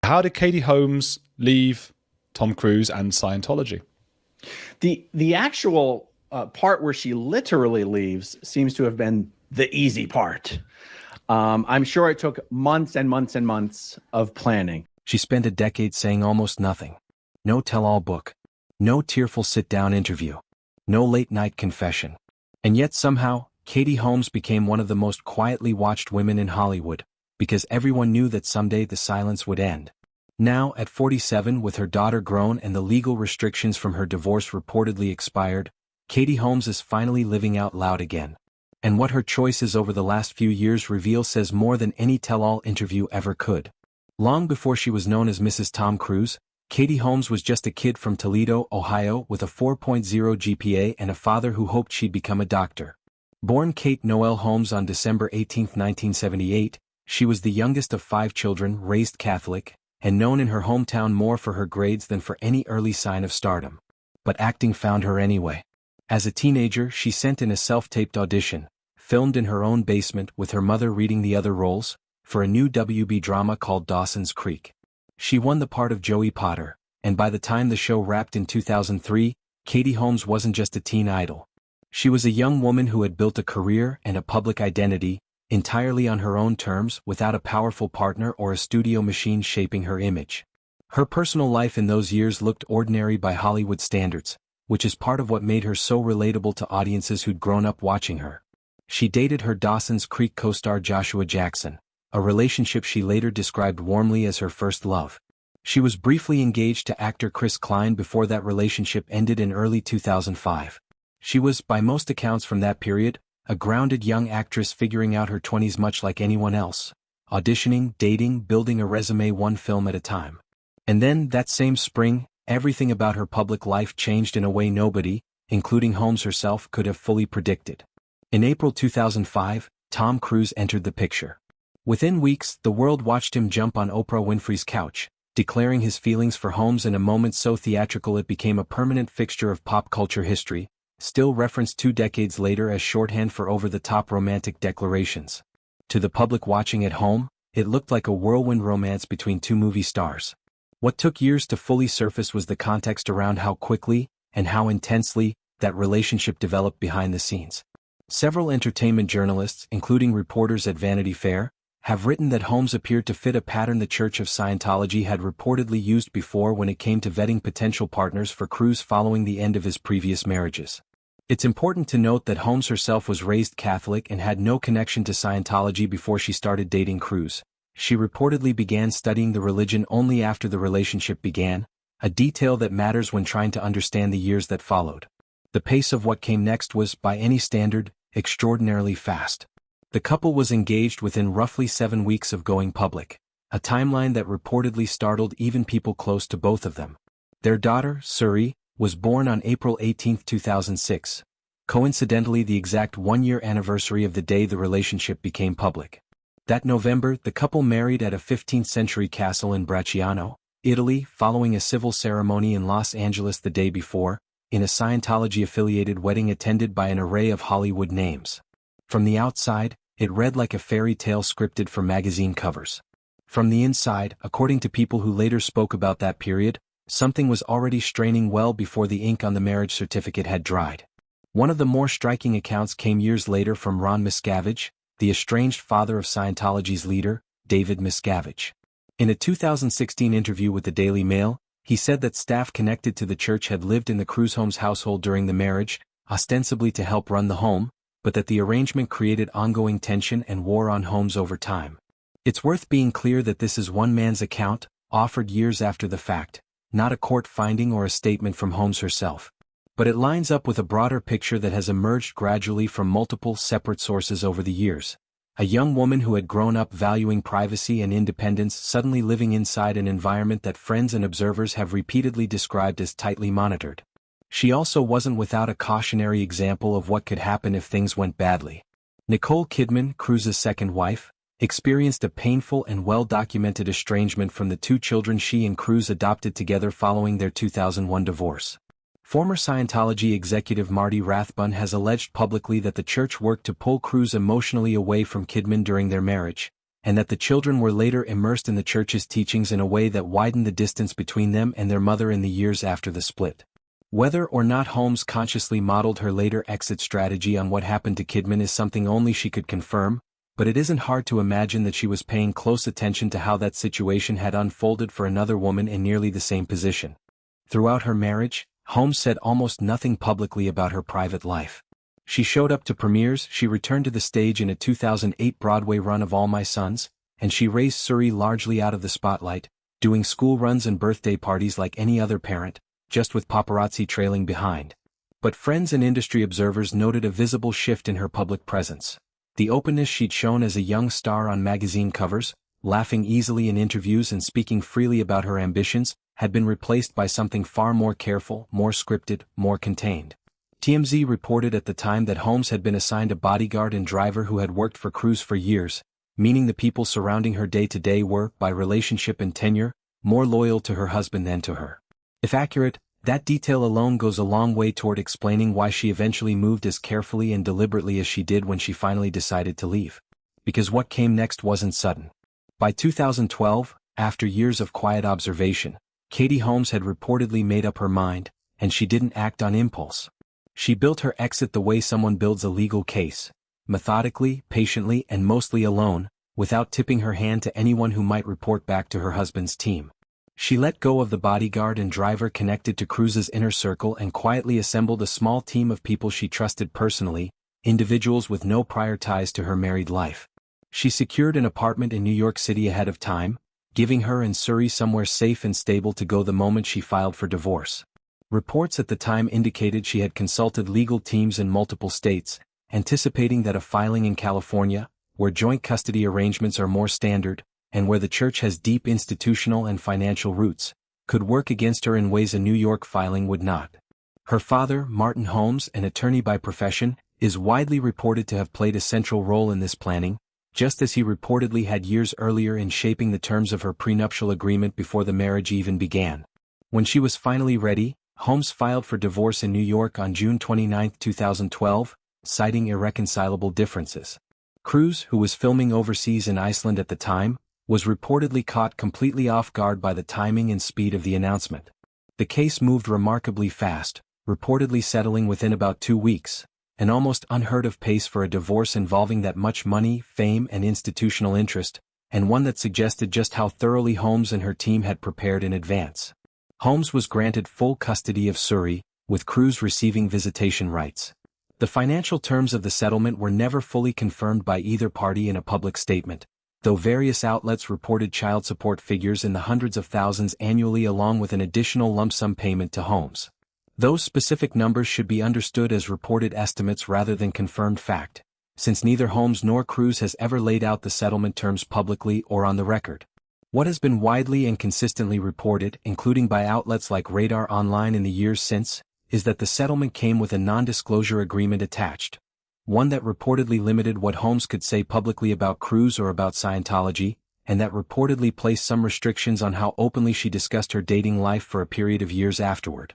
How did Katie Holmes leave Tom Cruise and Scientology? The actual part where she literally leaves seems to have been the easy part. I'm sure it took months and months and months of planning. She spent a decade saying almost nothing. No tell-all book. No tearful sit-down interview. No late-night confession. And yet somehow, Katie Holmes became one of the most quietly watched women in Hollywood, because everyone knew that someday the silence would end. Now, at 47, with her daughter grown and the legal restrictions from her divorce reportedly expired, Katie Holmes is finally living out loud again. And what her choices over the last few years reveal says more than any tell-all interview ever could. Long before she was known as Mrs. Tom Cruise, Katie Holmes was just a kid from Toledo, Ohio, with a 4.0 GPA and a father who hoped she'd become a doctor. Born Kate Noel Holmes on December 18, 1978, she was the youngest of 5 children, raised Catholic, and known in her hometown more for her grades than for any early sign of stardom. But acting found her anyway. As a teenager, she sent in a self-taped audition, filmed in her own basement with her mother reading the other roles, for a new WB drama called Dawson's Creek. She won the part of Joey Potter, and by the time the show wrapped in 2003, Katie Holmes wasn't just a teen idol. She was a young woman who had built a career and a public identity, entirely on her own terms, without a powerful partner or a studio machine shaping her image. Her personal life in those years looked ordinary by Hollywood standards, which is part of what made her so relatable to audiences who'd grown up watching her. She dated her Dawson's Creek co-star Joshua Jackson, a relationship she later described warmly as her first love. She was briefly engaged to actor Chris Klein before that relationship ended in early 2005. She was, by most accounts from that period, a grounded young actress figuring out her 20s much like anyone else, auditioning, dating, building a resume one film at a time. And then, that same spring, everything about her public life changed in a way nobody, including Holmes herself, could have fully predicted. In April 2005, Tom Cruise entered the picture. Within weeks, the world watched him jump on Oprah Winfrey's couch, declaring his feelings for Holmes in a moment so theatrical it became a permanent fixture of pop culture history, still referenced 2 decades later as shorthand for over-the-top romantic declarations. To the public watching at home, it looked like a whirlwind romance between 2 movie stars. What took years to fully surface was the context around how quickly, and how intensely, that relationship developed behind the scenes. Several entertainment journalists, including reporters at Vanity Fair, have written that Holmes appeared to fit a pattern the Church of Scientology had reportedly used before when it came to vetting potential partners for Cruise following the end of his previous marriages. It's important to note that Holmes herself was raised Catholic and had no connection to Scientology before she started dating Cruise. She reportedly began studying the religion only after the relationship began, a detail that matters when trying to understand the years that followed. The pace of what came next was, by any standard, extraordinarily fast. The couple was engaged within roughly 7 weeks of going public, a timeline that reportedly startled even people close to both of them. Their daughter, Suri, was born on April 18, 2006, coincidentally the exact 1-year anniversary of the day the relationship became public. That November, the couple married at a 15th-century castle in Bracciano, Italy, following a civil ceremony in Los Angeles the day before, in a Scientology-affiliated wedding attended by an array of Hollywood names. From the outside, it read like a fairy tale scripted for magazine covers. From the inside, according to people who later spoke about that period, something was already straining well before the ink on the marriage certificate had dried. One of the more striking accounts came years later from Ron Miscavige, the estranged father of Scientology's leader, David Miscavige. In a 2016 interview with the Daily Mail, he said that staff connected to the church had lived in the Cruise Holmes household during the marriage, ostensibly to help run the home, but that the arrangement created ongoing tension and war on Holmes over time. It's worth being clear that this is one man's account, offered years after the fact, not a court finding or a statement from Holmes herself. But it lines up with a broader picture that has emerged gradually from multiple separate sources over the years. A young woman who had grown up valuing privacy and independence suddenly living inside an environment that friends and observers have repeatedly described as tightly monitored. She also wasn't without a cautionary example of what could happen if things went badly. Nicole Kidman, Cruise's second wife, experienced a painful and well-documented estrangement from the 2 children she and Cruise adopted together following their 2001 divorce. Former Scientology executive Marty Rathbun has alleged publicly that the church worked to pull Cruise emotionally away from Kidman during their marriage, and that the children were later immersed in the church's teachings in a way that widened the distance between them and their mother in the years after the split. Whether or not Holmes consciously modeled her later exit strategy on what happened to Kidman is something only she could confirm, but it isn't hard to imagine that she was paying close attention to how that situation had unfolded for another woman in nearly the same position. Throughout her marriage, Holmes said almost nothing publicly about her private life. She showed up to premieres, she returned to the stage in a 2008 Broadway run of All My Sons, and she raised Suri largely out of the spotlight, doing school runs and birthday parties like any other parent, just with paparazzi trailing behind. But friends and industry observers noted a visible shift in her public presence. The openness she'd shown as a young star on magazine covers, laughing easily in interviews and speaking freely about her ambitions, had been replaced by something far more careful, more scripted, more contained. TMZ reported at the time that Holmes had been assigned a bodyguard and driver who had worked for Cruise for years, meaning the people surrounding her day-to-day were, by relationship and tenure, more loyal to her husband than to her. If accurate, that detail alone goes a long way toward explaining why she eventually moved as carefully and deliberately as she did when she finally decided to leave. Because what came next wasn't sudden. By 2012, after years of quiet observation, Katie Holmes had reportedly made up her mind, and she didn't act on impulse. She built her exit the way someone builds a legal case, methodically, patiently, and mostly alone, without tipping her hand to anyone who might report back to her husband's team. She let go of the bodyguard and driver connected to Cruise's inner circle and quietly assembled a small team of people she trusted personally, individuals with no prior ties to her married life. She secured an apartment in New York City ahead of time, giving her and Suri somewhere safe and stable to go the moment she filed for divorce. Reports at the time indicated she had consulted legal teams in multiple states, anticipating that a filing in California, where joint custody arrangements are more standard, and where the church has deep institutional and financial roots, could work against her in ways a New York filing would not. Her father, Martin Holmes, an attorney by profession, is widely reported to have played a central role in this planning, just as he reportedly had years earlier in shaping the terms of her prenuptial agreement before the marriage even began. When she was finally ready, Holmes filed for divorce in New York on June 29, 2012, citing irreconcilable differences. Cruise, who was filming overseas in Iceland at the time, was reportedly caught completely off guard by the timing and speed of the announcement. The case moved remarkably fast, reportedly settling within about 2 weeks, an almost unheard-of pace for a divorce involving that much money, fame, and institutional interest, and one that suggested just how thoroughly Holmes and her team had prepared in advance. Holmes was granted full custody of Suri, with Cruise receiving visitation rights. The financial terms of the settlement were never fully confirmed by either party in a public statement, though various outlets reported child support figures in the hundreds of thousands annually along with an additional lump sum payment to Holmes. Those specific numbers should be understood as reported estimates rather than confirmed fact, since neither Holmes nor Cruise has ever laid out the settlement terms publicly or on the record. What has been widely and consistently reported, including by outlets like Radar Online in the years since, is that the settlement came with a non-disclosure agreement attached, one that reportedly limited what Holmes could say publicly about Cruise or about Scientology, and that reportedly placed some restrictions on how openly she discussed her dating life for a period of years afterward.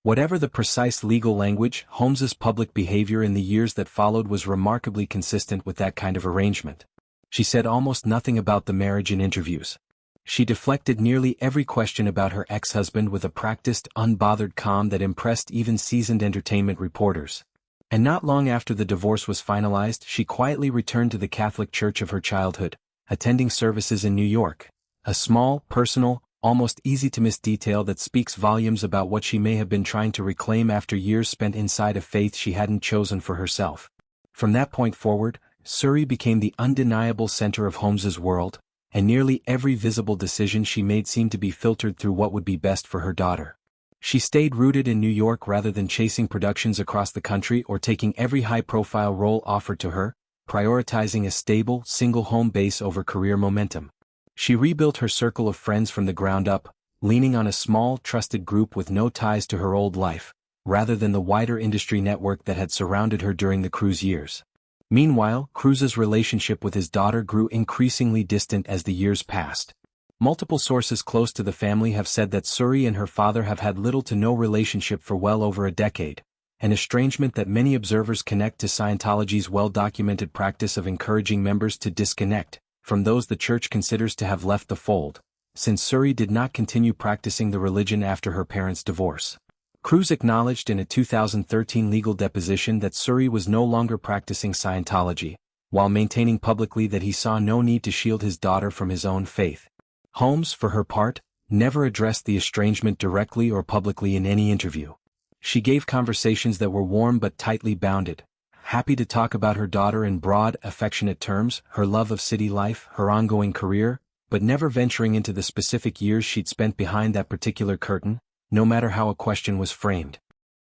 Whatever the precise legal language, Holmes's public behavior in the years that followed was remarkably consistent with that kind of arrangement. She said almost nothing about the marriage in interviews. She deflected nearly every question about her ex-husband with a practiced, unbothered calm that impressed even seasoned entertainment reporters. And not long after the divorce was finalized, she quietly returned to the Catholic Church of her childhood, attending services in New York. A small, personal, almost easy-to-miss detail that speaks volumes about what she may have been trying to reclaim after years spent inside a faith she hadn't chosen for herself. From that point forward, Suri became the undeniable center of Holmes's world, and nearly every visible decision she made seemed to be filtered through what would be best for her daughter. She stayed rooted in New York rather than chasing productions across the country or taking every high-profile role offered to her, prioritizing a stable, single-home base over career momentum. She rebuilt her circle of friends from the ground up, leaning on a small, trusted group with no ties to her old life, rather than the wider industry network that had surrounded her during the Cruise years. Meanwhile, Cruise's relationship with his daughter grew increasingly distant as the years passed. Multiple sources close to the family have said that Suri and her father have had little to no relationship for well over a decade, an estrangement that many observers connect to Scientology's well-documented practice of encouraging members to disconnect, from those the church considers to have left the fold, since Suri did not continue practicing the religion after her parents' divorce. Cruise acknowledged in a 2013 legal deposition that Suri was no longer practicing Scientology, while maintaining publicly that he saw no need to shield his daughter from his own faith. Holmes, for her part, never addressed the estrangement directly or publicly in any interview. She gave conversations that were warm but tightly bounded, happy to talk about her daughter in broad, affectionate terms, her love of city life, her ongoing career, but never venturing into the specific years she'd spent behind that particular curtain, no matter how a question was framed.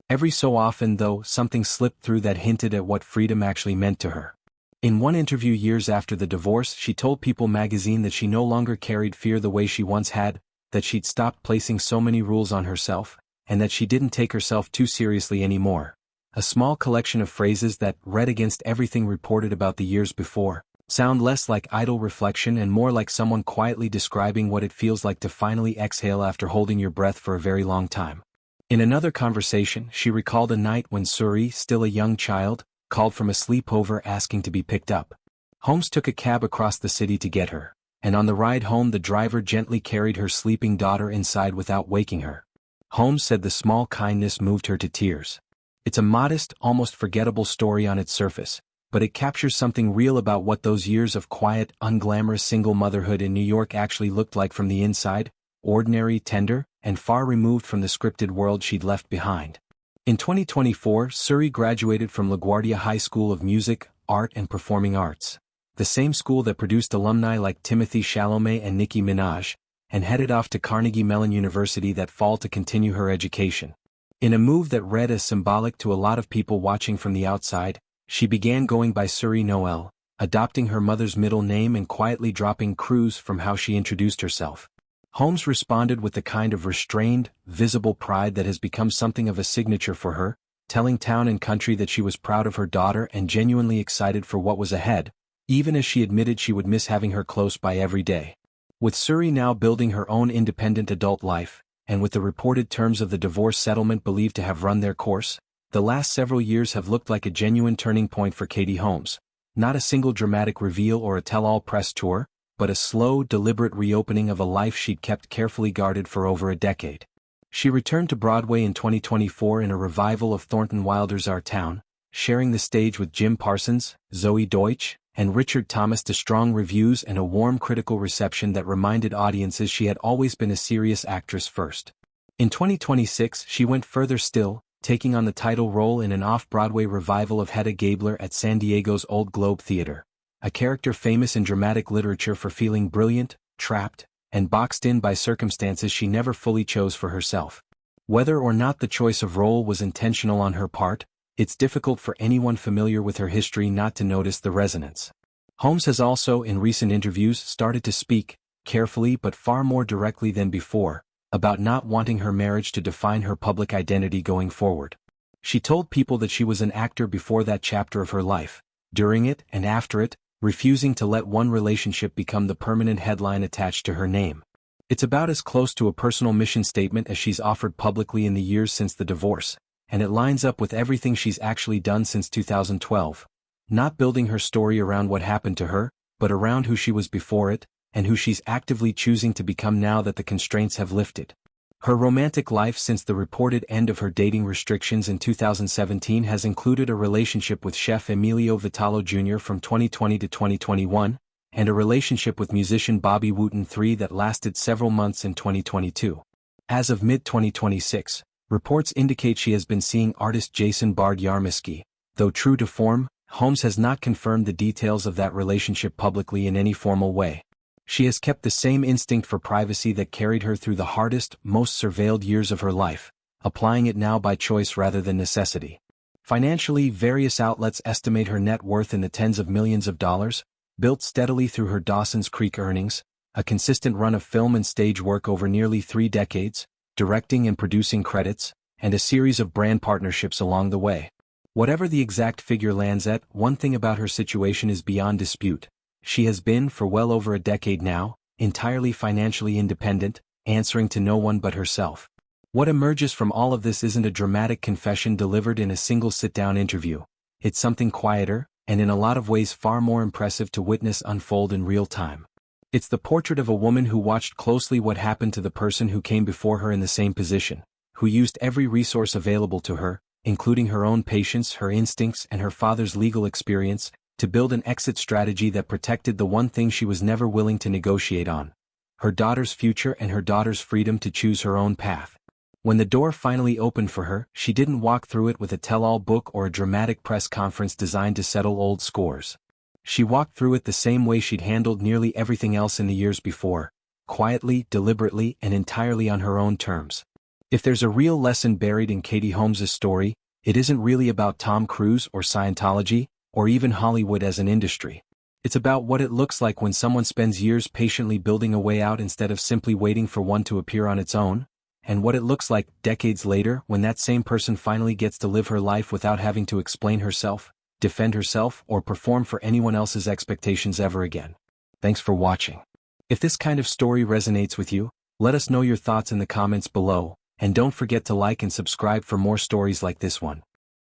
Every so often, though, something slipped through that hinted at what freedom actually meant to her. In one interview years after the divorce, she told People magazine that she no longer carried fear the way she once had, that she'd stopped placing so many rules on herself, and that she didn't take herself too seriously anymore. A small collection of phrases that, read against everything reported about the years before, sound less like idle reflection and more like someone quietly describing what it feels like to finally exhale after holding your breath for a very long time. In another conversation, she recalled a night when Suri, still a young child, called from a sleepover asking to be picked up. Holmes took a cab across the city to get her, and on the ride home the driver gently carried her sleeping daughter inside without waking her. Holmes said the small kindness moved her to tears. It's a modest, almost forgettable story on its surface, but it captures something real about what those years of quiet, unglamorous single motherhood in New York actually looked like from the inside, ordinary, tender, and far removed from the scripted world she'd left behind. In 2024, Suri graduated from LaGuardia High School of Music, Art and Performing Arts, the same school that produced alumni like Timothée Chalamet and Nicki Minaj, and headed off to Carnegie Mellon University that fall to continue her education. In a move that read as symbolic to a lot of people watching from the outside, she began going by Suri Noel, adopting her mother's middle name and quietly dropping Cruz from how she introduced herself. Holmes responded with the kind of restrained, visible pride that has become something of a signature for her, telling town and country that she was proud of her daughter and genuinely excited for what was ahead, even as she admitted she would miss having her close by every day. With Suri now building her own independent adult life, and with the reported terms of the divorce settlement believed to have run their course, the last several years have looked like a genuine turning point for Katie Holmes. Not a single dramatic reveal or a tell-all press tour, but a slow, deliberate reopening of a life she'd kept carefully guarded for over a decade. She returned to Broadway in 2024 in a revival of Thornton Wilder's Our Town, sharing the stage with Jim Parsons, Zoe Deutsch, and Richard Thomas to strong reviews and a warm critical reception that reminded audiences she had always been a serious actress first. In 2026, she went further still, taking on the title role in an off-Broadway revival of Hedda Gabler at San Diego's Old Globe Theater, a character famous in dramatic literature for feeling brilliant, trapped, and boxed in by circumstances she never fully chose for herself. Whether or not the choice of role was intentional on her part, it's difficult for anyone familiar with her history not to notice the resonance. Holmes has also, in recent interviews, started to speak, carefully but far more directly than before, about not wanting her marriage to define her public identity going forward. She told People that she was an actor before that chapter of her life, during it and after it, refusing to let one relationship become the permanent headline attached to her name. It's about as close to a personal mission statement as she's offered publicly in the years since the divorce, and it lines up with everything she's actually done since 2012, not building her story around what happened to her, but around who she was before it, and who she's actively choosing to become now that the constraints have lifted. Her romantic life since the reported end of her dating restrictions in 2017 has included a relationship with chef Emilio Vitalo Jr. from 2020 to 2021, and a relationship with musician Bobby Wooten III that lasted several months in 2022. As of mid-2026, reports indicate she has been seeing artist Jason Bard Yarmosky, though true to form, Holmes has not confirmed the details of that relationship publicly in any formal way. She has kept the same instinct for privacy that carried her through the hardest, most surveilled years of her life, applying it now by choice rather than necessity. Financially, various outlets estimate her net worth in the tens of millions of dollars, built steadily through her Dawson's Creek earnings, a consistent run of film and stage work over nearly 3 decades, directing and producing credits, and a series of brand partnerships along the way. Whatever the exact figure lands at, one thing about her situation is beyond dispute. She has been, for well over a decade now, entirely financially independent, answering to no one but herself. What emerges from all of this isn't a dramatic confession delivered in a single sit-down interview. It's something quieter, and in a lot of ways far more impressive to witness unfold in real time. It's the portrait of a woman who watched closely what happened to the person who came before her in the same position, who used every resource available to her, including her own patience, her instincts, and her father's legal experience, to build an exit strategy that protected the one thing she was never willing to negotiate on: her daughter's future and her daughter's freedom to choose her own path. When the door finally opened for her, she didn't walk through it with a tell-all book or a dramatic press conference designed to settle old scores. She walked through it the same way she'd handled nearly everything else in the years before, quietly, deliberately, and entirely on her own terms. If there's a real lesson buried in Katie Holmes' story, it isn't really about Tom Cruise or Scientology, or even Hollywood as an industry. It's about what it looks like when someone spends years patiently building a way out instead of simply waiting for one to appear on its own, and what it looks like decades later when that same person finally gets to live her life without having to explain herself, defend herself, or perform for anyone else's expectations ever again. Thanks for watching. If this kind of story resonates with you, let us know your thoughts in the comments below, and don't forget to like and subscribe for more stories like this one.